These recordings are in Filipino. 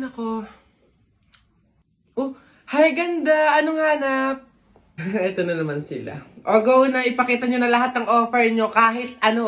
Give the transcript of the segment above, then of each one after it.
nako. Oh, hi ganda! Anong hanap? Ito na naman sila. O, go na. Ipakita nyo na lahat ng offer nyo kahit ano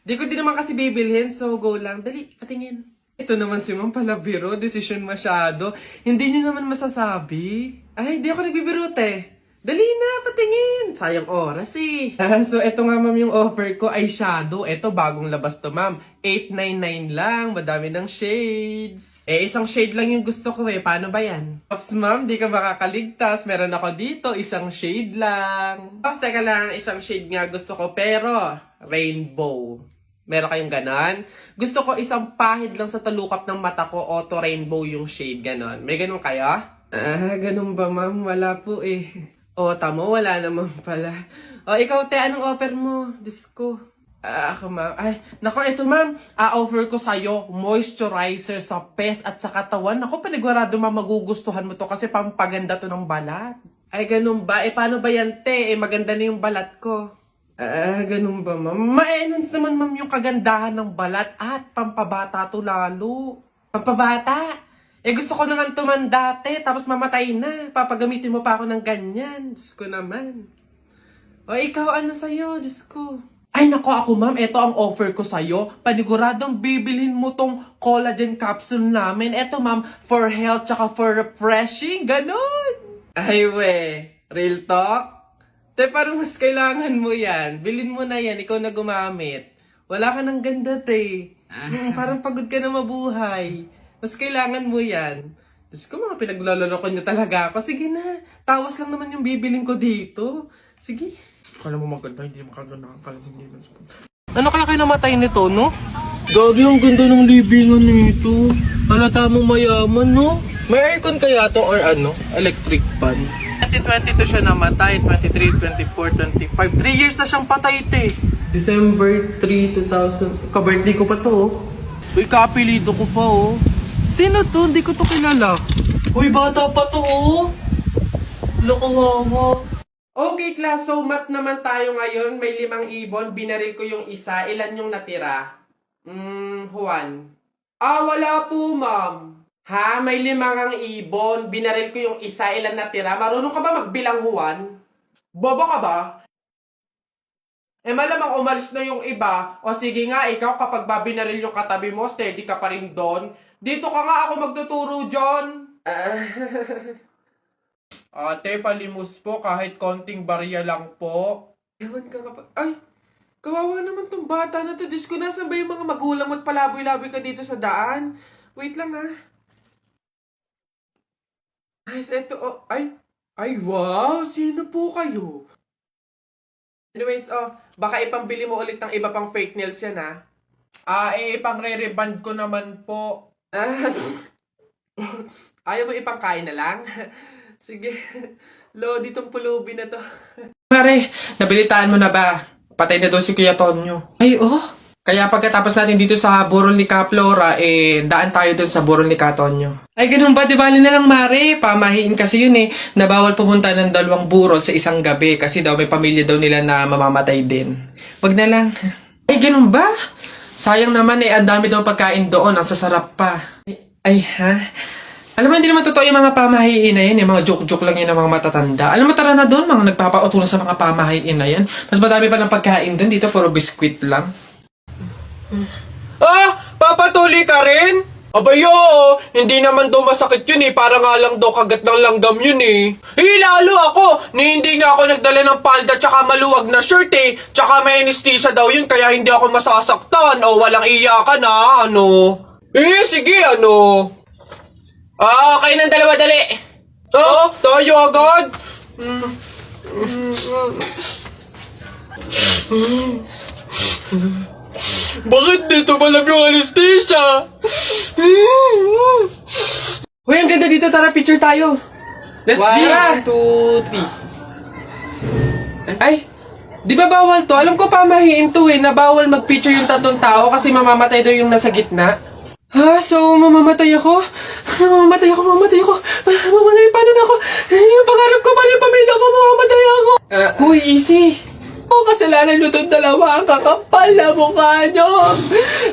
Di ko din naman kasi bibilhin, so go lang. Dali, patingin. Ito naman si Ma'am Palabiro. Decision masyado. Hindi nyo naman masasabi. Ay, di ako nagbibiro, te. Dali na, patingin. Sayang oras eh. So, eto nga ma'am yung offer ko ay shadow. Eto, bagong labas to ma'am. 899 lang. Madami ng shades. Isang shade lang yung gusto ko eh. Paano ba yan? Ops ma'am, di ka makakaligtas. Meron ako dito, isang shade lang. Ops, teka lang, isang shade nga gusto ko. Pero, rainbow. Meron kayong ganon? Gusto ko isang pahid lang sa talukap ng mata ko. Auto rainbow yung shade, ganon. May ganon kayo? Ganon ba ma'am? Wala po eh. Tamo, wala naman pala. Ikaw, te, anong offer mo? Diyos ko. Ako, ma'am. Ay, nako, ito, ma'am. Offer ko sa'yo, moisturizer sa pes at sa katawan. Nako, panigurado, ma'am, magugustuhan mo to kasi pampaganda to ng balat. Ay, ganun ba? Paano ba yan, te? Maganda na yung balat ko. Ganun ba, ma'am? Ma-enhance naman, ma'am, yung kagandahan ng balat at pampabata to lalo. Pampabata? Gusto ko naman tumanda, te, tapos mamatay na. Papagamitin mo pa ako ng ganyan. Diyos ko naman. Ikaw, ano sa'yo? Diyos ko. Ay, nako ako, ma'am. Ito ang offer ko sa'yo. Paniguradong bibilhin mo tong collagen capsule namin. Ito, ma'am, for health tsaka for refreshing. Ganon. Ay, we. Real talk? Te, parang mas kailangan mo yan. Bilhin mo na yan. Ikaw na gumamit. Wala ka ng ganda, te. Parang pagod ka na mabuhay. Mas kailangan mo yan. Diyos ko, mga pinaglaloloko niyo talaga ako. Sige na, tawas lang naman yung bibiling ko dito. Sige. Kala mo maganda, hindi makaganda ang kalang hindi man. Ano kaya kayo namatay nito, no? Gagi, ang ganda ng libingan nito. Halata mo mayaman, no? May aircon kaya to or ano? Electric fan. 2022 siya namatay, 23, 24, 25. 3 years na siyang patay, te. December 3, 2000. Ka-birthday ko pa to, oh. Uy, kaapelido ko pa, oh. Sino to? Hindi ko to kilala. Uy, bata pa to, oh. Lakawawa. Okay, class. So, math naman tayo ngayon. May 5 ibon. Binaril ko yung isa. Ilan yung natira? Juan. Wala po, ma'am. Ha? May 5 ibon. Binaril ko yung isa. Ilan natira? Marunong ka ba magbilang, Juan? Bobo ka ba? Malamang umalis na yung iba. O sige nga, ikaw kapag babinaril yung katabi mo, steady ka pa rin doon. Dito ka nga ako magtuturo, John. Ate, palimos po kahit konting barya lang po. Ewan ka nga pa. Ay, kawawa naman tong bata na to. Diyos ko, nasan ba yung mga magulang mo at palaboy-laboy ka dito sa daan? Wait lang Ay, eto, Ay, wow! Sino po kayo? Anyways, baka ipambili mo ulit ng iba pang fake nails yan, ipang re-reband ko naman po. Ayaw mo ipangkain na lang? Sige. Lodi tong pulubi na to. Pare, nabilitaan mo na ba? Patay na daw si Kuya Tonyo. Ay, Kaya pagkatapos natin dito sa burol ni Kaplora, daan tayo dun sa burol ni Katonyo. Ay, ganun ba? Di bali na lang, Mare. Pamahiin kasi yun na bawal pumunta ng 2 burol sa isang gabi kasi daw may pamilya daw nila na mamamatay din. Wag na lang. Ay, ganun ba? Sayang naman ang dami daw pagkain doon. Ang sasarap pa. Ay, ha? Alam mo, hindi naman totoo yung mga pamahiin na yan. Yung mga joke-joke lang yun ng mga matatanda. Alam mo, tara na doon. Mga nagpapautulan sa mga pamahiin na yan. Mas madami pa ng pagkain doon. Dito, puro biskwit lang. Papatuloy ka rin? Abay, oo. Hindi naman daw masakit yun Para nga lang daw kagat ng langgam yun lalo ako. Hindi nga ako nagdala ng palda tsaka maluwag na shirt Tsaka may anesthesia daw yun kaya hindi ako masasaktan. Walang iyakan sige, okay ng dalawa, dali. Tayo agad. Bakit dito malab yung anesthesia? Hoy, ang ganda dito. Tara, picture tayo. Let's go. 1, 2, 3. Ay, di ba bawal to? Alam ko pamahiin to na bawal mag-picture yung 3 tao kasi mamamatay daw yung nasa gitna. So mamamatay ako? Mamamatay ako. Mamamatay, paano na ako? Yung pangarap ko, paano yung pamilya ko, mamamatay ako? Huy, easy. Ang kasalanan nyo itong dalawa, ang kakapal na mukha nyo.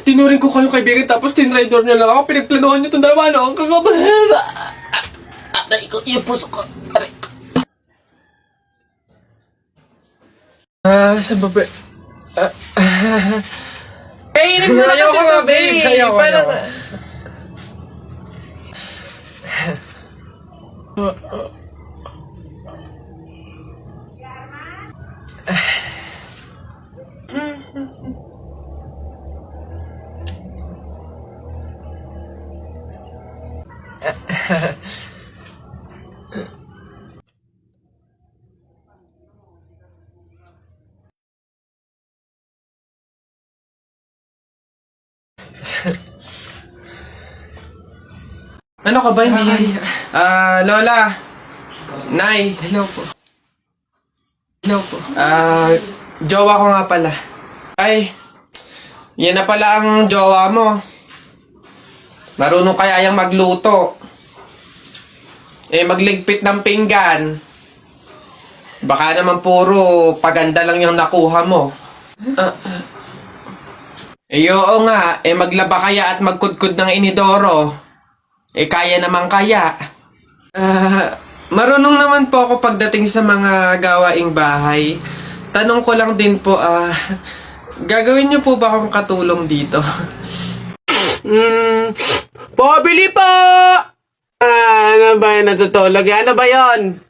Tinuring ko kayong kaibigan tapos tinraidor nyo lang ako. Pinagplanuhan nyo itong dalawa, no? Ang kakapal. Aray ko, yung puso ko. Aray ko. Sa baba. Kainin mo na kasi ito, babe. Ayoko. Ano ka ba, hindi? Lola. Nay. Hello po. Jowa ko nga pala. Ay, yan na pala ang jowa mo. Marunong kaya yung magluto. Magligpit ng pinggan. Baka naman puro paganda lang yung nakuha mo. Oo nga, maglaba kaya at magkudkud ng inidoro. Kaya naman kaya. Marunong naman po ako pagdating sa mga gawaing bahay. Tanong ko lang din po, gagawin niyo po ba akong katulong dito? Pabili po! Ano ba yun natutulog? Ano ba yun?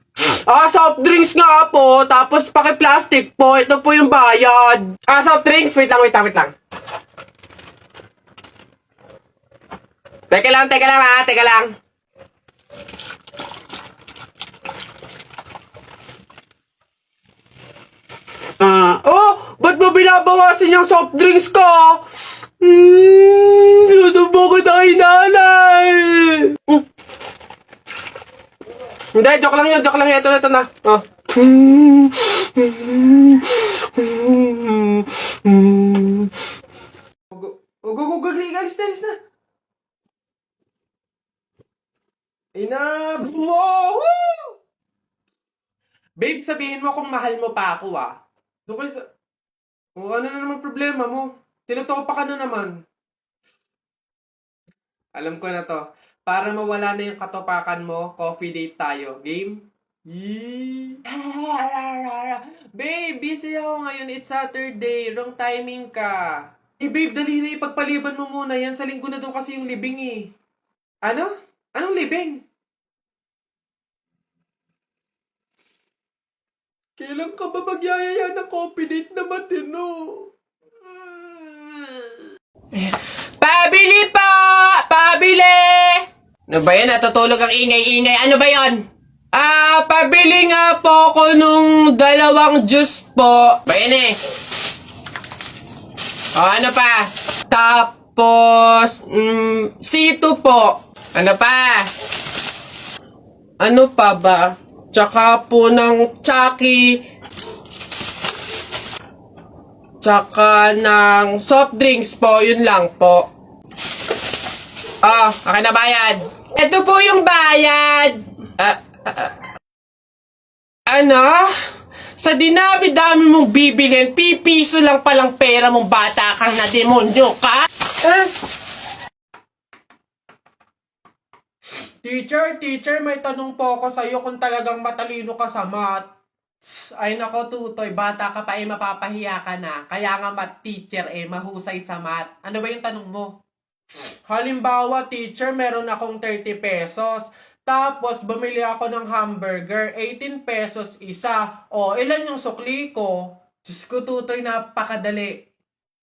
Soft drinks nga po, tapos paki-plastic po. Ito po yung bayad. Soft drinks? Wait lang. Teka lang. Ba't mo binabawasan yung soft drinks ko? Susubo ko tayo, nanay! Hindi, joke lang yun. Ito na. Alis na. Enough mo! Woo! Babe, sabihin mo kung mahal mo pa ako, Doon kayo sa... ano na naman problema mo? Tinutopa ka na naman. Alam ko na to. Para mawala na yung katopakan mo, coffee date tayo. Game? Yee! Babe, busy ako ngayon. It's Saturday. Wrong timing ka. Babe, dali na ipagpaliban mo muna yan. Sa linggo na doon kasi yung libing Ano? Anong libing? Kailan ka ba magyayaya ng coffee date na matino? Pabili po! Pabili! Ano ba yan? Natutulog ang ingay-ingay. Ano ba yan? Pabili nga po ko nung 2 juice po. Ba yan ano pa? Tapos, C2 po. Ano pa? Ano pa ba? Tsaka po ng Chucky. Tsaka ng soft drinks po. Yun lang po. Akin na bayad. Ito po yung bayad. Ano? Sa dinami-dami mong bibilhin, pipiso lang palang pera mong bata kang na demonyo ka? Teacher, may tanong po ako sa'yo kung talagang matalino ka sa math. Ay nako, Tutoy, bata ka pa mapapahiya ka na. Kaya nga math teacher mahusay sa math. Ano ba yung tanong mo? Halimbawa, teacher, meron akong 30 pesos. Tapos, bumili ako ng hamburger, 18 pesos isa. Ilan yung sukli ko? Diyos ko, Tutoy, napakadali.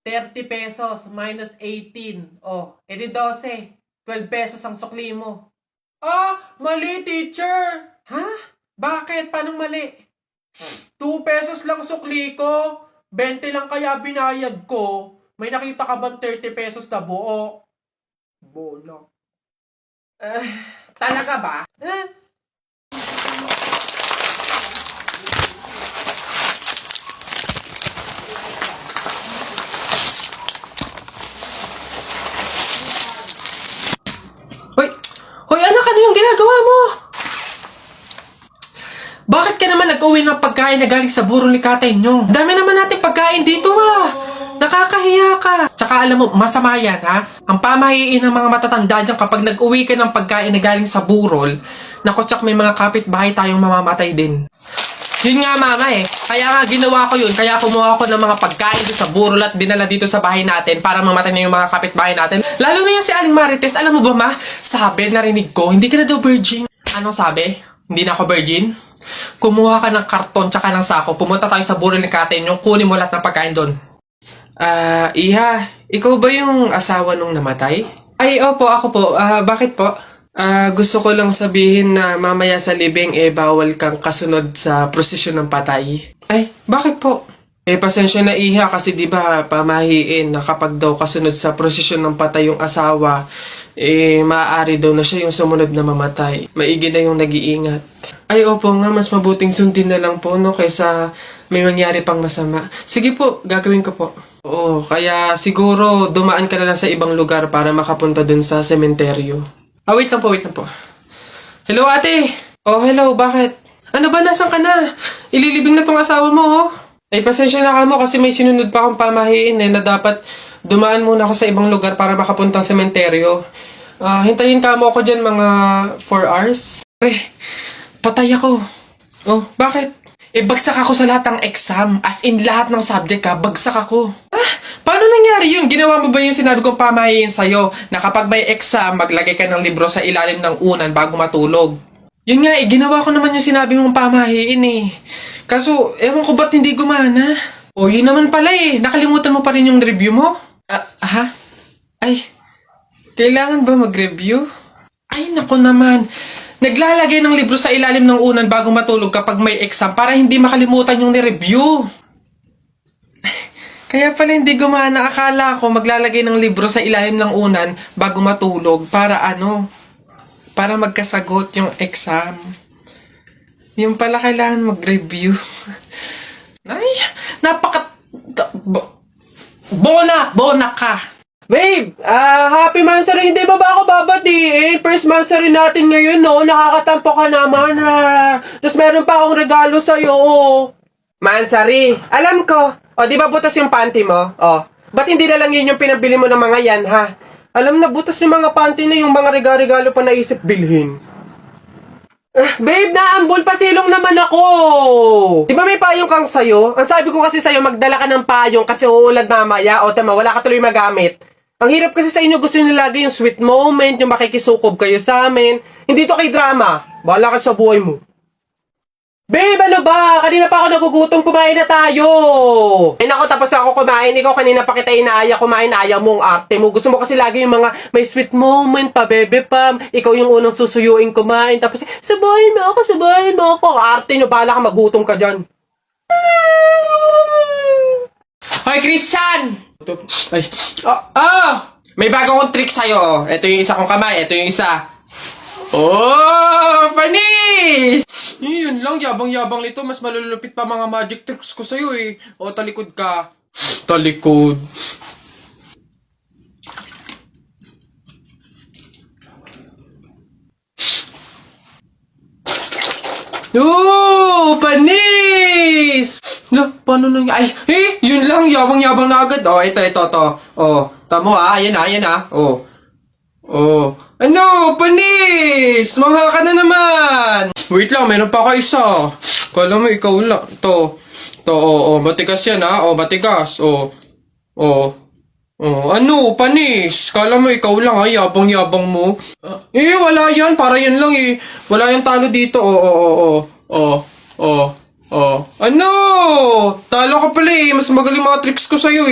30 pesos minus 18. Edi 12. 12 pesos ang sukli mo. Mali, teacher. Ha? Bakit? Paano mali? 2 pesos lang sukli ko. 20 lang kaya binayad ko. May nakita ka bang 30 pesos na buo? Bola. Talaga ba? Hoy, anak, ano yung ginagawa mo? Bakit ka naman nag-uwi ng pagkain na galing sa burol ni tatay nyo? Dami naman nating pagkain dito Nakakahiya ka. Tsaka alam mo, masama yan ha. Ang pamahiin ng mga matatanda dyan kapag nag-uwi ka ng pagkain na galing sa burol, naku tsak may mga kapitbahay tayong mamamatay din. Yun nga mama Kaya nga ginawa ko yun. Kaya kumuha ko ng mga pagkain doon sa burol at dinala dito sa bahay natin para mamatay na yung mga kapitbahay natin. Lalo na yan si Aling Marites. Alam mo ba ma? Sabi, narinig ko, hindi ka na daw virgin. Anong sabi? Hindi na ako virgin? Kumuha ka ng karton tsaka ng sako. Pumunta tayo sa burol ni Kate yung kunin mo lahat ng pagkain doon. Iha, ikaw ba yung asawa nung namatay? Ay, opo, ako po. Bakit po? Gusto ko lang sabihin na mamaya sa libing bawal kang kasunod sa prosesyon ng patay. Ay, bakit po? Pasensya na Iha kasi di ba pamahiin na kapag daw kasunod sa prosesyon ng patay yung asawa, maaari daw na siya yung sumunod na mamatay. Maigi na yung nag-iingat. Ay, opo nga, mas mabuting sundin na lang po, no, kaysa may mangyari pang masama. Sige po, gagawin ko po. Oo, kaya siguro dumaan ka na lang sa ibang lugar para makapunta dun sa sementeryo. Wait lang po. Hello, ate! Oh, hello, bakit? Ano ba, nasan ka na? Ililibing na tong asawa mo, Ay, pasensya na ka mo kasi may sinunod pa akong pamahiin na dapat dumaan muna ako sa ibang lugar para makapunta sa sementeryo. Hintayin ka mo ako dyan mga 4 hours. Patay ako. Oh, bakit? Bagsak ako sa lahat ng exam. As in, lahat ng subject bagsak ako. Paano nangyari yun? Ginawa mo ba yung sinabi kong pamahiin sa'yo na kapag may exam, maglagay ka ng libro sa ilalim ng unan bago matulog? Yun nga ginawa ko naman yung sinabi mong pamahiin Kaso, ewan ko ba't hindi gumana? Yun naman pala Nakalimutan mo pa rin yung review mo? Ay, kailangan ba mag-review? Ay, naku naman. Naglalagay ng libro sa ilalim ng unan bago matulog kapag may exam para hindi makalimutan yung ni-review. Kaya pala hindi gumana. Akala ko maglalagay ng libro sa ilalim ng unan bago matulog para para magkasagot yung exam. Yung pala kailangan mag-review. Ay, Bona ka. Babe, happy mansary. Hindi ba ako babatiin? First mansary natin ngayon, Nakakatampo ka naman, Tapos meron pa akong regalo sa'yo, Mansary, alam ko. Di ba butas yung panty mo? Ba't hindi na lang yun yung pinabili mo ng mga yan, ha? Alam na, butas yung mga panty na yung mga regalo pa naisip bilhin. Babe, naambol, pasilong naman ako. Di ba may payong kang sayo? Ang sabi ko kasi sa'yo, magdala ka ng payong kasi uulad mamaya. Tama, wala ka tuloy magamit. Ang hirap kasi sa inyo, gusto nyo lagi yung sweet moment, yung makikisukob kayo sa amin. Hindi to kay drama. Bahala ka sa buhay mo. Babe, ano ba? Kanina pa ako nagugutom, kumain na tayo. Naku, tapos ako kumain. Ikaw kanina pa kita inaaya, kumain, ayaw mo ang arte mo. Gusto mo kasi lagi yung mga may sweet moment pa, bebe pam. Ikaw yung unang susuyuin kumain. Tapos, sabahin mo ako. Arte nyo, bahala ka, magutom ka dyan. Hoy, Christian! Ay. May bago akong trick sa'yo. Ito yung isa kong kamay, ito yung isa. Panis! Yun lang, yabang-yabang nito. Mas malulupit pa mga magic tricks ko sa'yo talikod ka. Talikod. Panis! Paano nang... Ay, yun lang, yabang-yabang na agad. Ito. Tamo ayan na. Ano, panis! Mangha ka na naman! Wait lang, meron pa ako isa. Kala mo, ikaw lang. To, matigas yan matigas. Ano, panis? Kala mo, ikaw lang yabang-yabang mo. Wala yan, para yan lang Wala yung talo dito, Ano? Talo ka pala mas magaling mga tricks ko sa'yo